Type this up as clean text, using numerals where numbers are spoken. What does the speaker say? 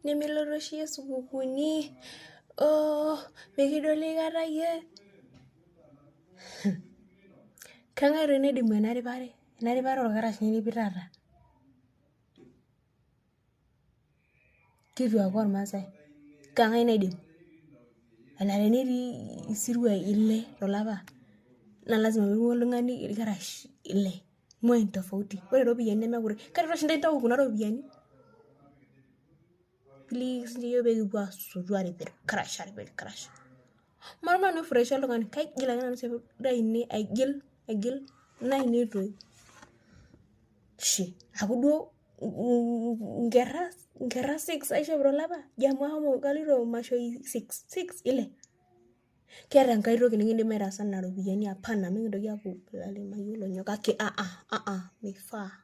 Nemeloto oshi esupukuni. Oh, mikidoli kata yie. Kang'ae doi naidimu ena ripare orkarash neripi taata? Kituak ormaasai. Kang'ae naidim? Enaa tenetii isirua 6 tolapa naa lazima peibung oltung'ani irkarash 6. Muai tofauti. Ore iropiyiani nemekutik. Kaji oshi intau kuna ropiyiani? Please iyiok peekipuo aasotu arip irkarash. Mama naifurahisha oltung'ani. Kaigil ake nanu isapukini ainei aigil nainei toi. Aaku duo nkera 6 aishop tolapa? Amu kaloito mashoi 6. Keeta enkae toki nikindim aitaasa nena ropiyiani apana mikintoki aapuo mayiolo nyoo kake mifaa.